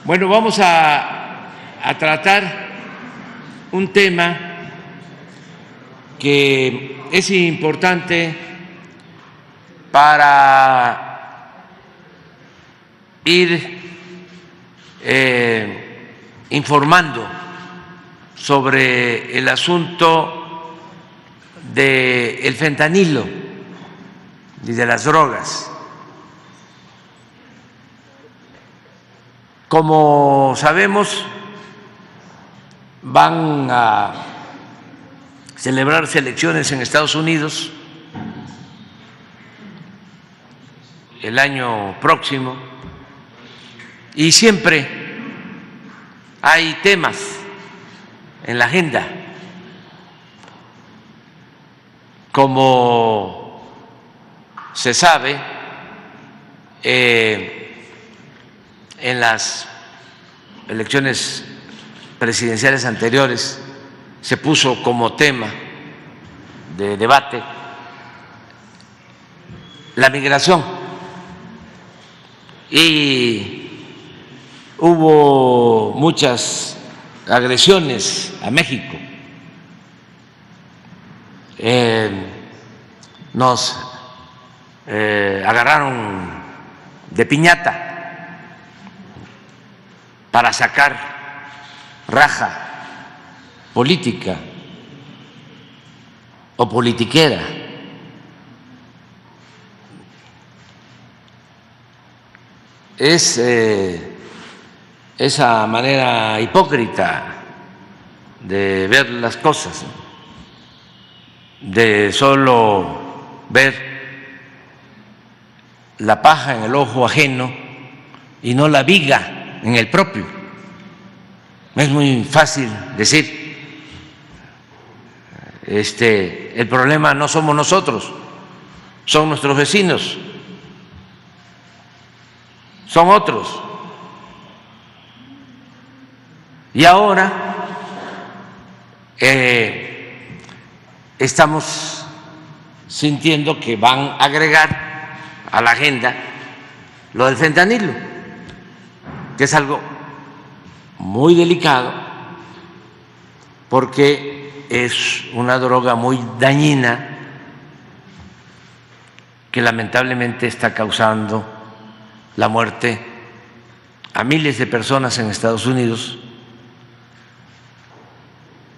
Bueno, vamos a tratar un tema que es importante para ir informando sobre el asunto del fentanilo y de las drogas. Como sabemos, van a celebrarse elecciones en Estados Unidos el año próximo y siempre hay temas en la agenda, como se sabe, en las elecciones presidenciales anteriores se puso como tema de debate la migración y hubo muchas agresiones a México. Nos agarraron de piñata para sacar raja política o politiquera. Es esa manera hipócrita de ver las cosas, de solo ver la paja en el ojo ajeno y no la viga en el propio. Es muy fácil decir, el problema no somos nosotros, son nuestros vecinos, son otros. Y ahora estamos sintiendo que van a agregar a la agenda lo del fentanilo, que es algo muy delicado porque es una droga muy dañina que lamentablemente está causando la muerte a miles de personas en Estados Unidos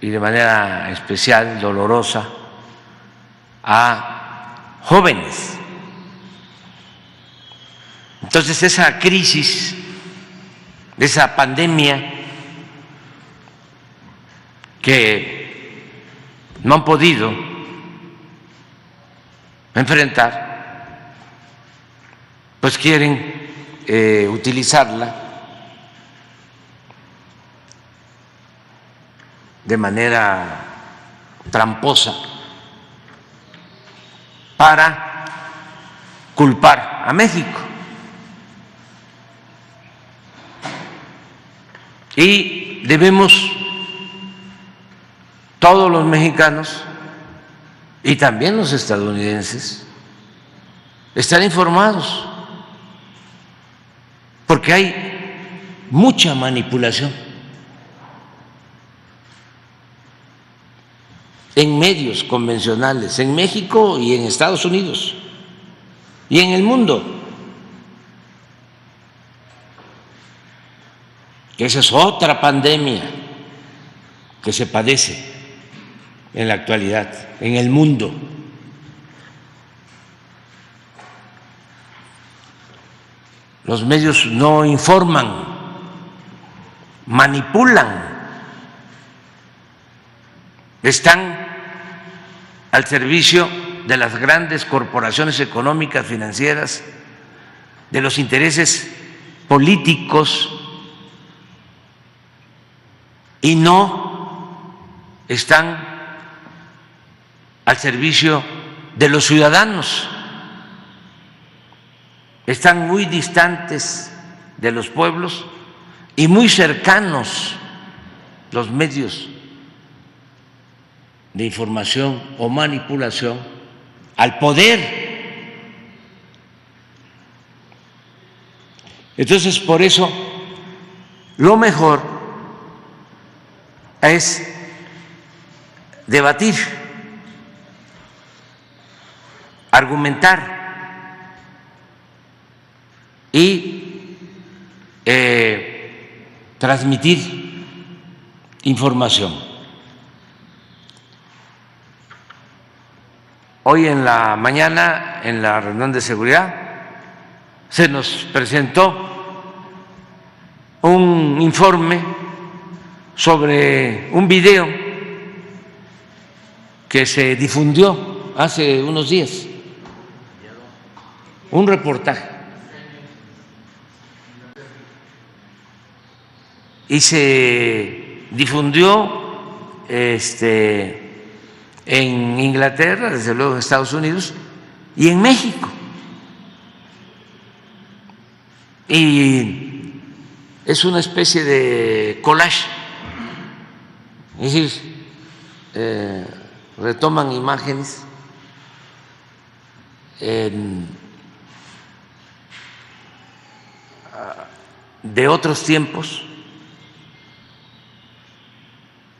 y de manera especial, dolorosa, a jóvenes. Entonces, esa crisis, esa pandemia que no han podido enfrentar, pues quieren utilizarla de manera tramposa para culpar a México. Y debemos todos los mexicanos y también los estadounidenses estar informados, porque hay mucha manipulación en medios convencionales, en México y en Estados Unidos y en el mundo. Que esa es otra pandemia que se padece en la actualidad en el mundo. Los medios no informan, manipulan, están al servicio de las grandes corporaciones económicas, financieras, de los intereses políticos, y no están al servicio de los ciudadanos, están muy distantes de los pueblos y muy cercanos los medios de información o manipulación al poder. Entonces, por eso lo mejor es debatir, argumentar y transmitir información. Hoy en la mañana, en la reunión de seguridad, se nos presentó un informe sobre un video que se difundió hace unos días, un reportaje, y se difundió en Inglaterra, desde luego en Estados Unidos y en México. Y es una especie de collage, es decir, retoman imágenes de otros tiempos,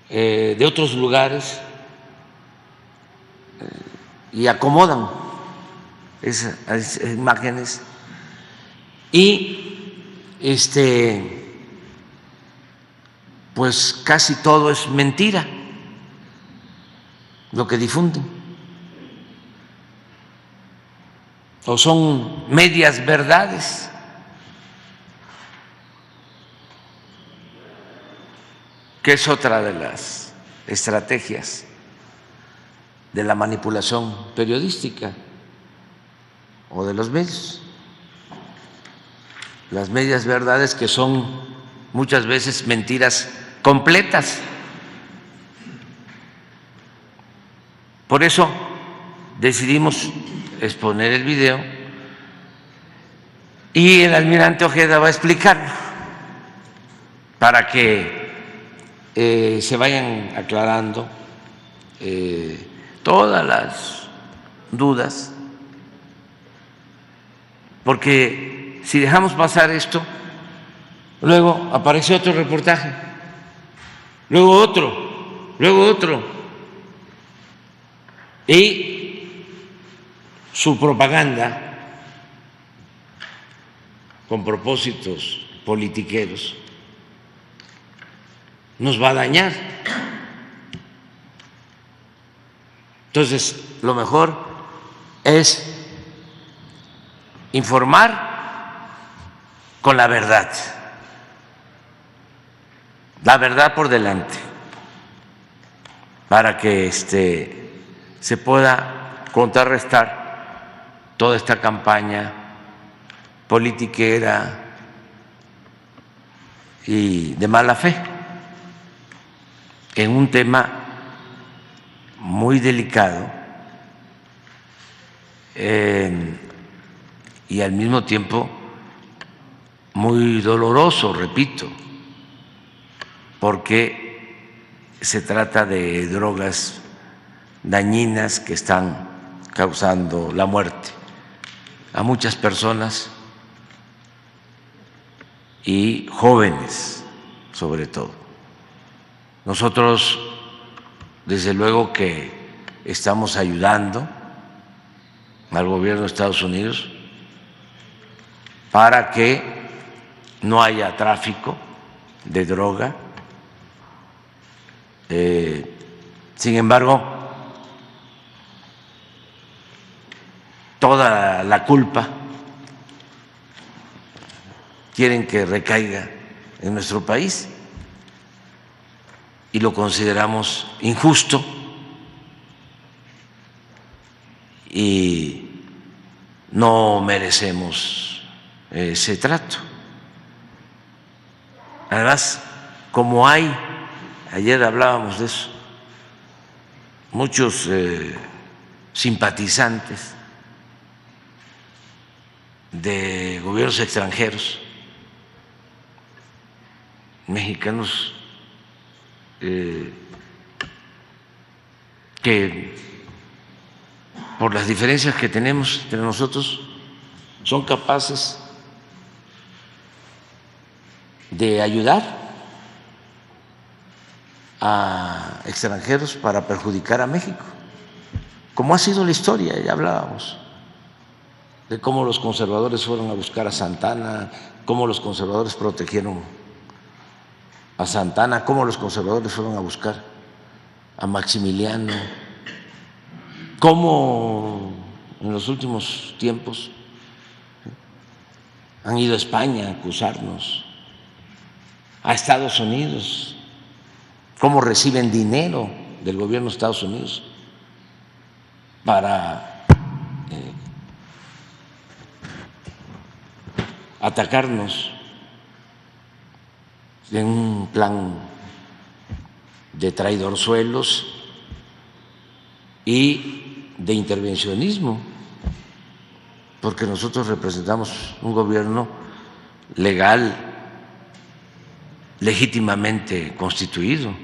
de otros lugares, y acomodan esas imágenes y pues casi todo es mentira lo que difunden, o son medias verdades. Que es otra de las estrategias de la manipulación periodística o de los medios. Las medias verdades, que son muchas veces mentiras completas. Por eso decidimos exponer el video y el almirante Ojeda va a explicarlo para que se vayan aclarando todas las dudas, porque si dejamos pasar esto, luego aparece otro reportaje, luego otro, y su propaganda con propósitos politiqueros nos va a dañar. Entonces, lo mejor es informar con la verdad por delante, para que se pueda contrarrestar toda esta campaña politiquera y de mala fe en un tema muy delicado y al mismo tiempo muy doloroso, repito, porque se trata de drogas dañinas que están causando la muerte a muchas personas y jóvenes sobre todo. Nosotros, desde luego que estamos ayudando al gobierno de Estados Unidos para que no haya tráfico de droga. Sin embargo, toda la culpa quieren que recaiga en nuestro país y lo consideramos injusto y no merecemos ese trato. Además, como hay, ayer hablábamos de eso, muchos simpatizantes de gobiernos extranjeros, mexicanos, que por las diferencias que tenemos entre nosotros son capaces de ayudar a extranjeros para perjudicar a México, como ha sido la historia. Ya hablábamos de cómo los conservadores fueron a buscar a Santana, cómo los conservadores protegieron a Santana, cómo los conservadores fueron a buscar a Maximiliano, cómo en los últimos tiempos han ido a España a acusarnos, a Estados Unidos, cómo reciben dinero del gobierno de Estados Unidos para atacarnos en un plan de traidorzuelos y de intervencionismo, porque nosotros representamos un gobierno legal, legítimamente constituido.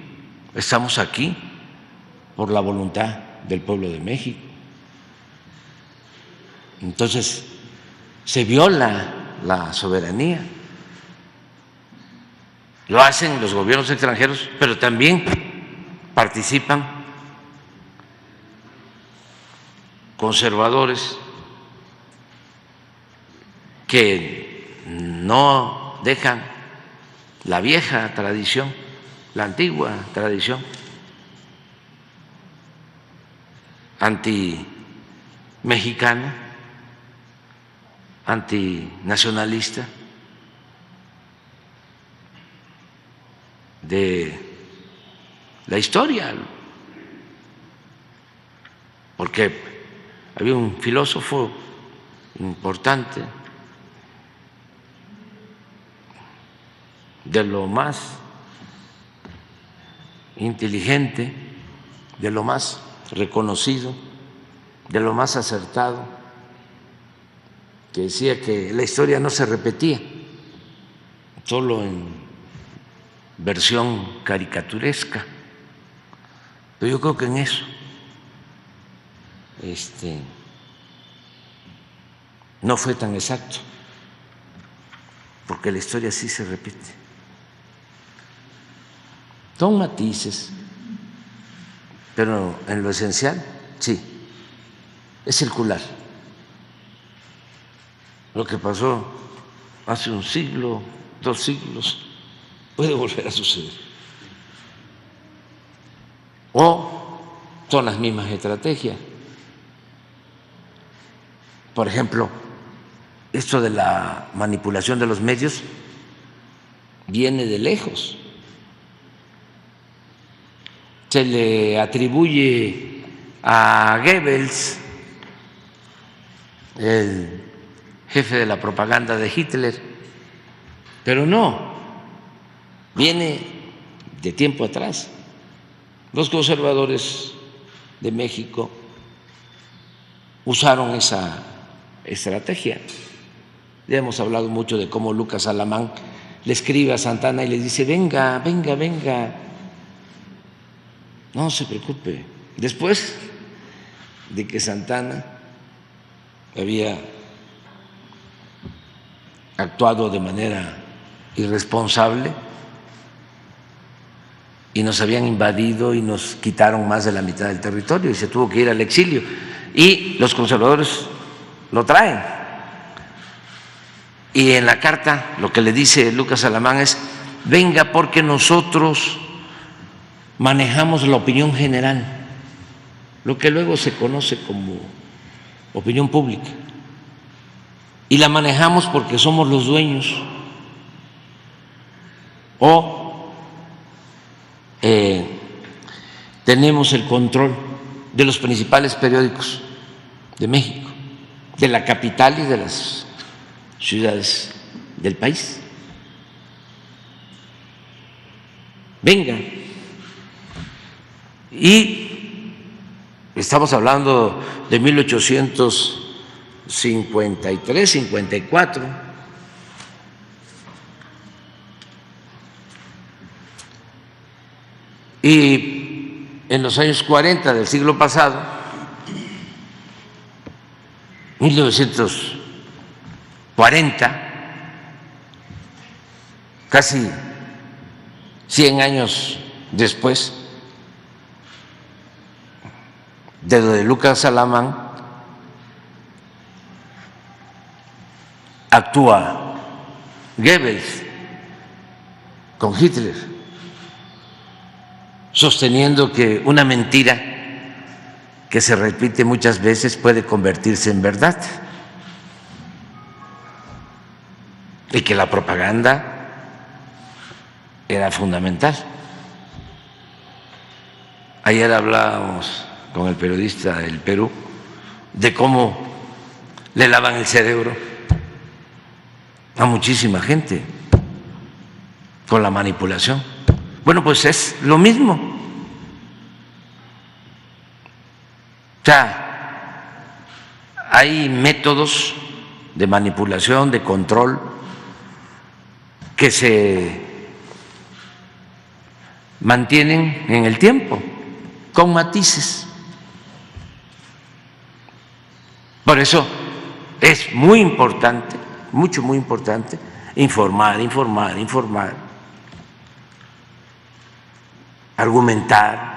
Estamos aquí por la voluntad del pueblo de México. Entonces, se viola la soberanía. Lo hacen los gobiernos extranjeros, pero también participan conservadores que no dejan la vieja tradición, la antigua tradición antimexicana, antinacionalista de la historia, porque había un filósofo importante, de lo más inteligente, de lo más reconocido, de lo más acertado, que decía que la historia no se repetía, solo en versión caricaturesca. Pero yo creo que en eso no fue tan exacto, porque la historia sí se repite. Son matices, pero en lo esencial, sí, es circular. Lo que pasó hace un siglo, 2 siglos, puede volver a suceder. O son las mismas estrategias. Por ejemplo, esto de la manipulación de los medios viene de lejos. Se le atribuye a Goebbels, el jefe de la propaganda de Hitler, pero no, viene de tiempo atrás. Los conservadores de México usaron esa estrategia. Ya hemos hablado mucho de cómo Lucas Alamán le escribe a Santana y le dice: venga, venga, venga, no se preocupe. Después de que Santana había actuado de manera irresponsable y nos habían invadido y nos quitaron más de la mitad del territorio y se tuvo que ir al exilio, y los conservadores lo traen. Y en la carta lo que le dice Lucas Alamán es: venga, porque nosotros manejamos la opinión general, lo que luego se conoce como opinión pública, y la manejamos porque somos los dueños o tenemos el control de los principales periódicos de México, de la capital y de las ciudades del país. Venga. Y estamos hablando de 1853, 54. Y en los años 40 del siglo pasado, 1940, casi 100 años después de lo de Lucas Alamán, actúa Goebbels con Hitler, sosteniendo que una mentira que se repite muchas veces puede convertirse en verdad y que la propaganda era fundamental. Ayer hablábamos con el periodista del Perú de cómo le lavan el cerebro a muchísima gente con la manipulación. Bueno, pues es lo mismo. O sea, hay métodos de manipulación, de control, que se mantienen en el tiempo, con matices. Por eso es muy importante, muy importante, informar, argumentar,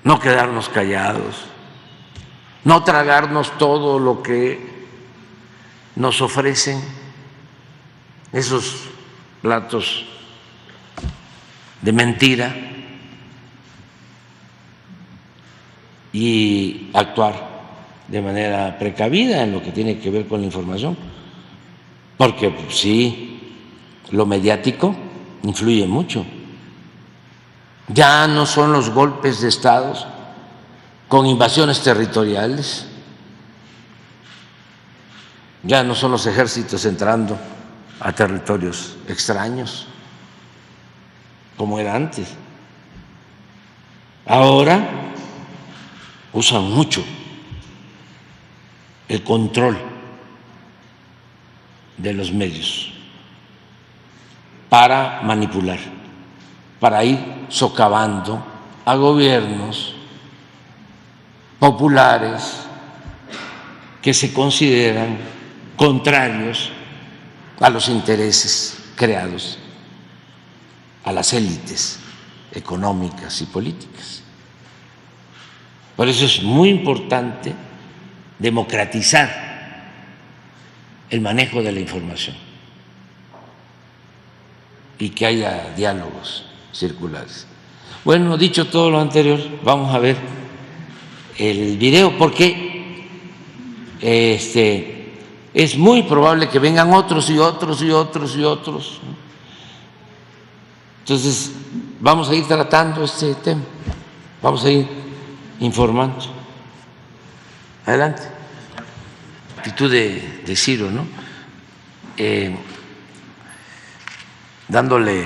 no quedarnos callados, no tragarnos todo lo que nos ofrecen esos platos de mentira y actuar de manera precavida en lo que tiene que ver con la información, porque sí, lo mediático influye mucho. Ya no son los golpes de estados con invasiones territoriales, ya no son los ejércitos entrando a territorios extraños como era antes. Ahora usan mucho el control de los medios para manipular, para ir socavando a gobiernos populares que se consideran contrarios a los intereses creados, a las élites económicas y políticas. Por eso es muy importante democratizar el manejo de la información y que haya diálogos circulares. Bueno, dicho todo lo anterior, vamos a ver el video porque es muy probable que vengan otros y otros y otros y otros. Entonces, vamos a ir tratando este tema, vamos a ir informando. Adelante. La actitud de Ciro, ¿no? Dándole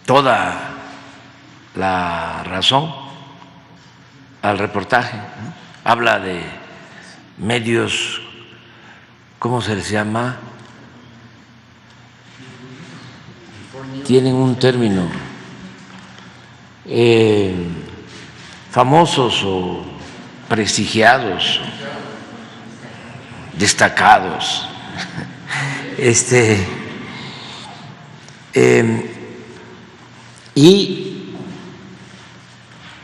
toda la razón al reportaje, ¿no? Habla de medios, ¿cómo se les llama? Tienen un término, famosos o prestigiados, destacados, y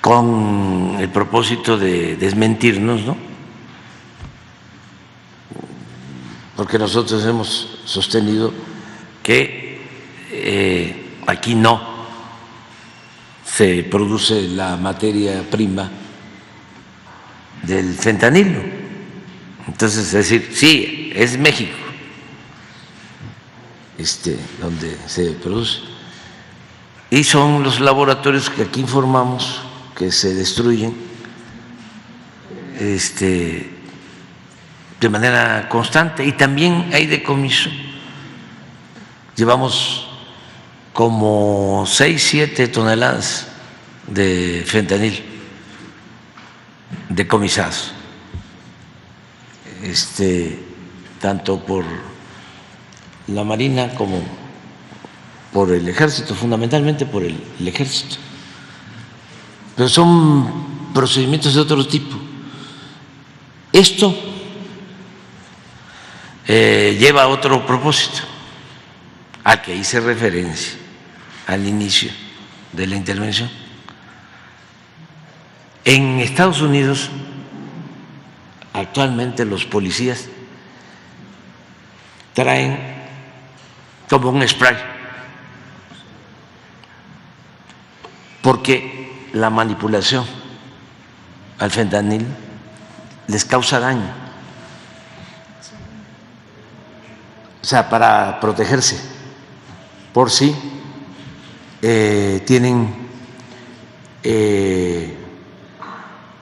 con el propósito de desmentirnos, ¿no? Porque nosotros hemos sostenido que aquí no se produce la materia prima del fentanilo. Entonces, es decir, sí, es México donde se produce. Y son los laboratorios que aquí informamos que se destruyen de manera constante, y también hay decomiso. Llevamos como 6, 7 toneladas de fentanil decomisados, tanto por la Marina como por el Ejército, fundamentalmente por el Ejército. Pero son procedimientos de otro tipo. Esto lleva a otro propósito, al que hice referencia al inicio de la intervención. En Estados Unidos, actualmente los policías traen como un spray, porque la manipulación al fentanil les causa daño. O sea, para protegerse por sí tienen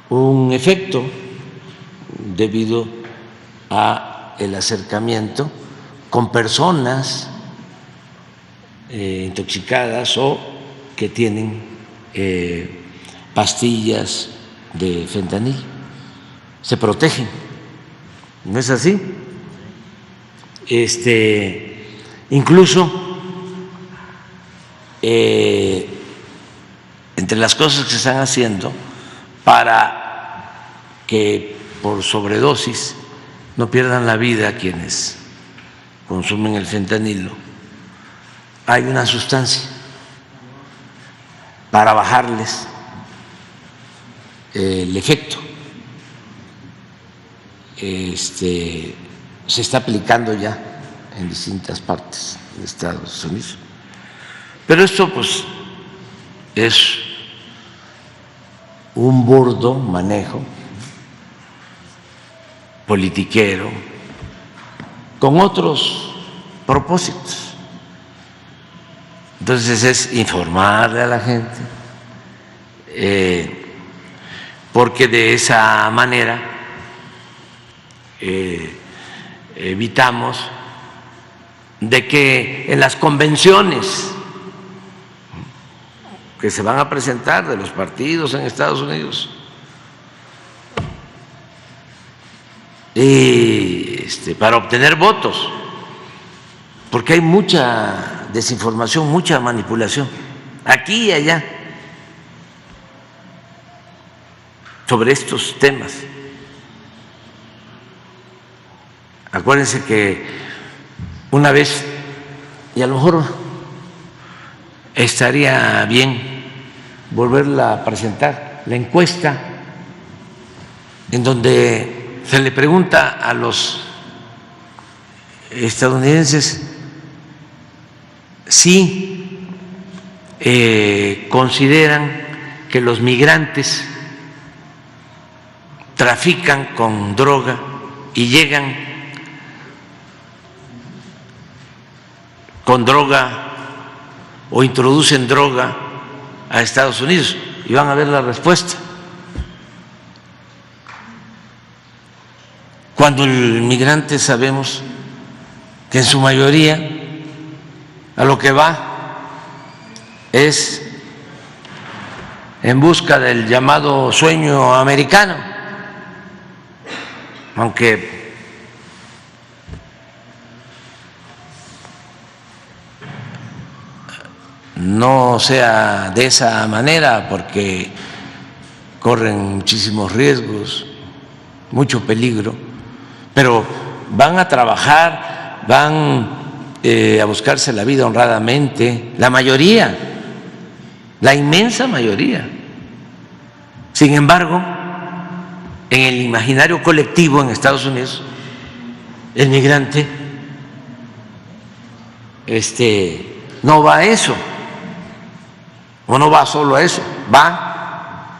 un efecto debido a el acercamiento con personas intoxicadas o que tienen pastillas de fentanil. Se protegen, ¿no es así? Incluso entre las cosas que se están haciendo para que por sobredosis no pierdan la vida quienes consumen el fentanilo, hay una sustancia para bajarles el efecto. Se está aplicando ya en distintas partes de Estados Unidos. Pero esto pues es un burdo manejo politiquero con otros propósitos. Entonces es informarle a la gente, porque de esa manera evitamos de que en las convenciones que se van a presentar de los partidos en Estados Unidos para obtener votos, porque hay mucha desinformación, mucha manipulación aquí y allá sobre estos temas. Acuérdense que una vez, y a lo mejor estaría bien volverla a presentar, la encuesta en donde se le pregunta a los estadounidenses si consideran que los migrantes trafican con droga y llegan con droga o introducen droga a Estados Unidos, y van a ver la respuesta. Cuando el migrante sabemos que en su mayoría a lo que va es en busca del llamado sueño americano, aunque no sea de esa manera, porque corren muchísimos riesgos, mucho peligro, pero van a trabajar, van a buscarse la vida honradamente, la mayoría, la inmensa mayoría. Sin embargo, en el imaginario colectivo en Estados Unidos, el migrante no va a eso, o no va solo a eso, va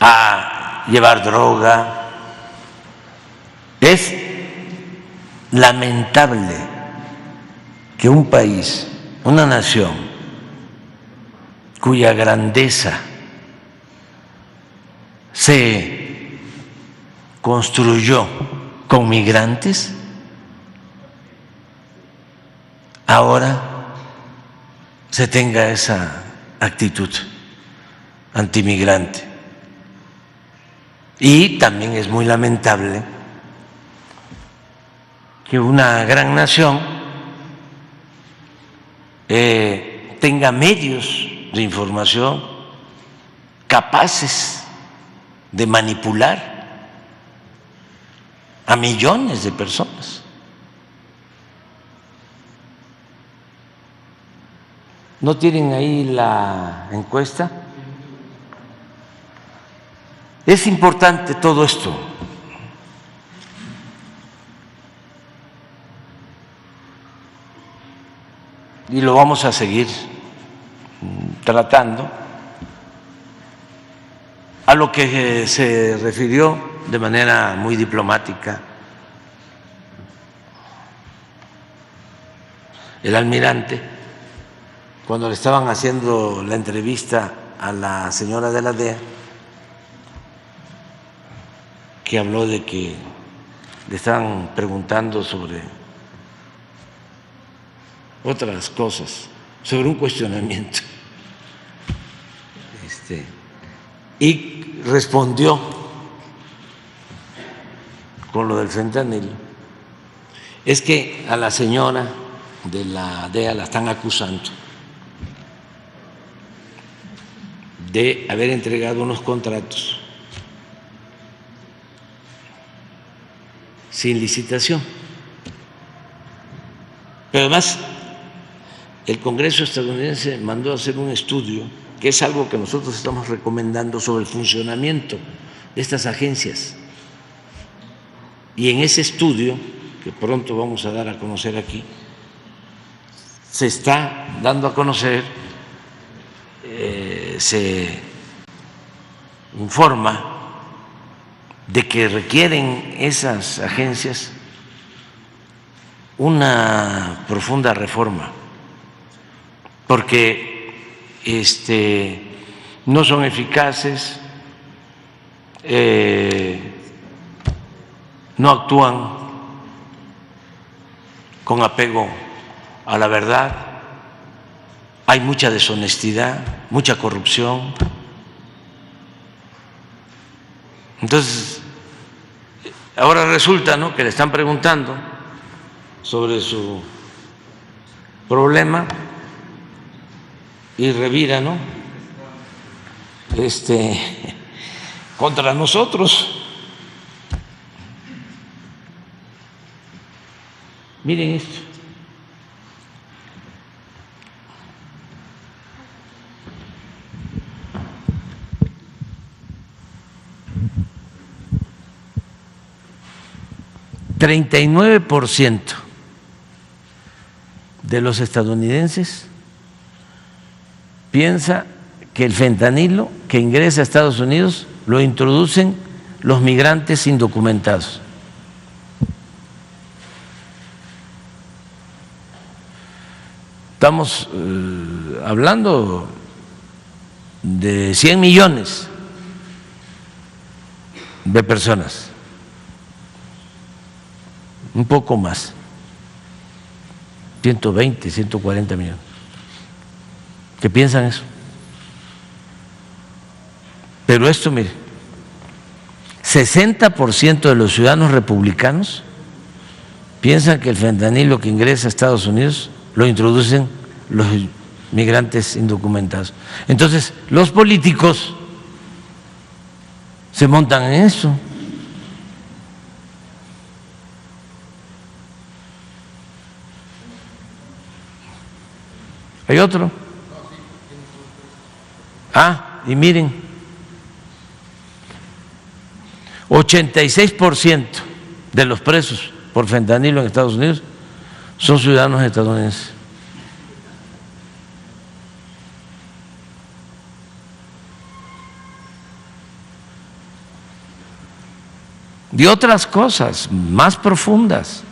a llevar droga. Es lamentable que un país, una nación cuya grandeza se construyó con migrantes, ahora se tenga esa actitud antimigrante. Y también es muy lamentable que una gran nación tenga medios de información capaces de manipular a millones de personas ¿No tienen ahí la encuesta? Es importante todo esto. Y lo vamos a seguir tratando. A lo que se refirió de manera muy diplomática el almirante cuando le estaban haciendo la entrevista a la señora de la DEA, que habló de que le estaban preguntando sobre otras cosas, sobre un cuestionamiento, y respondió con lo del fentanilo. Es que a la señora de la DEA la están acusando de haber entregado unos contratos sin licitación. Pero además, el Congreso estadounidense mandó a hacer un estudio, que es algo que nosotros estamos recomendando, sobre el funcionamiento de estas agencias. Y en ese estudio, que pronto vamos a dar a conocer aquí, se está dando a conocer, se informa de que requieren esas agencias una profunda reforma, porque no son eficaces, no actúan con apego a la verdad, hay mucha deshonestidad, mucha corrupción. Entonces, ahora resulta, ¿no?, que le están preguntando sobre su problema y revira, ¿no?, contra nosotros. Miren esto. %, de los estadounidenses piensa que el fentanilo que ingresa a Estados Unidos lo introducen los migrantes indocumentados. Estamos hablando de 100 millones de personas, un poco más, 120, 140 millones, que piensan eso. Pero esto, mire, 60% de los ciudadanos republicanos piensan que el fentanilo que ingresa a Estados Unidos lo introducen los migrantes indocumentados. Entonces, los políticos se montan en eso. ¿Hay otro? Y miren, 86% de los presos por fentanilo en Estados Unidos son ciudadanos estadounidenses. Y otras cosas más profundas,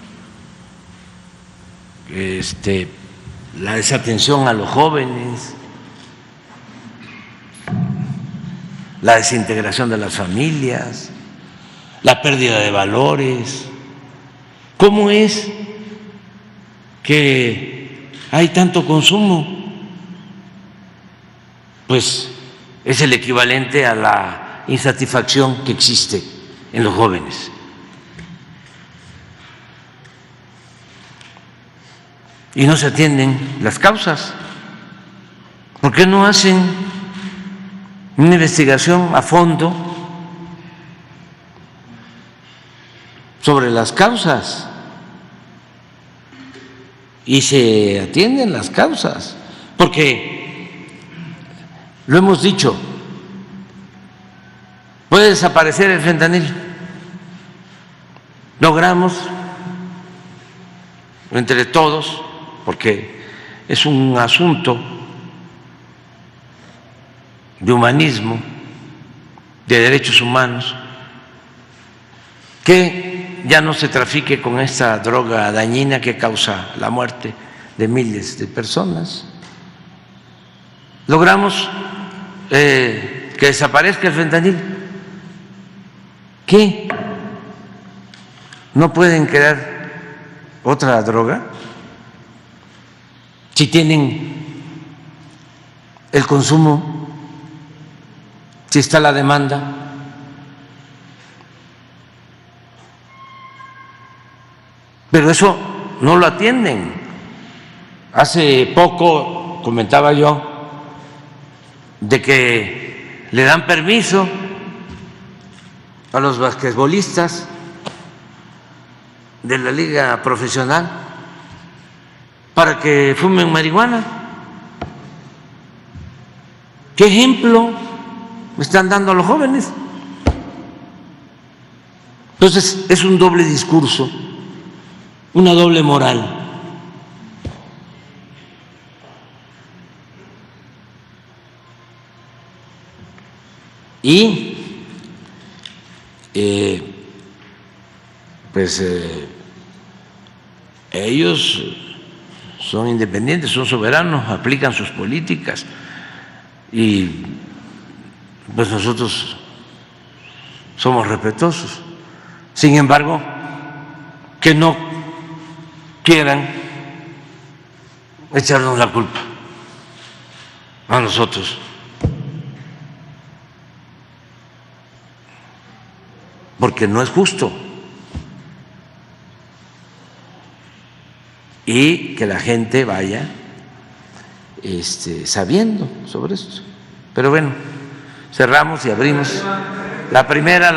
la desatención a los jóvenes, la desintegración de las familias, la pérdida de valores. ¿Cómo es que hay tanto consumo? Pues es el equivalente a la insatisfacción que existe en los jóvenes. Y no se atienden las causas. ¿Por qué no hacen una investigación a fondo sobre las causas? Y se atienden las causas, porque lo hemos dicho, puede desaparecer el fentanilo. Logramos entre todos, porque es un asunto de humanismo, de derechos humanos, que ya no se trafique con esta droga dañina que causa la muerte de miles de personas. Logramos que desaparezca el fentanilo. ¿Qué? ¿No pueden crear otra droga? Si tienen el consumo, si está la demanda. Pero eso no lo atienden. Hace poco comentaba yo de que le dan permiso a los basquetbolistas de la liga profesional para que fumen marihuana. ¿Qué ejemplo están dando a los jóvenes? Entonces es un doble discurso, una doble moral. Y ellos son independientes, son soberanos, aplican sus políticas y pues nosotros somos respetuosos. Sin embargo, que no quieran echarnos la culpa a nosotros. Porque no es justo. Y que la gente vaya sabiendo sobre esto. Pero bueno, cerramos y abrimos la primera.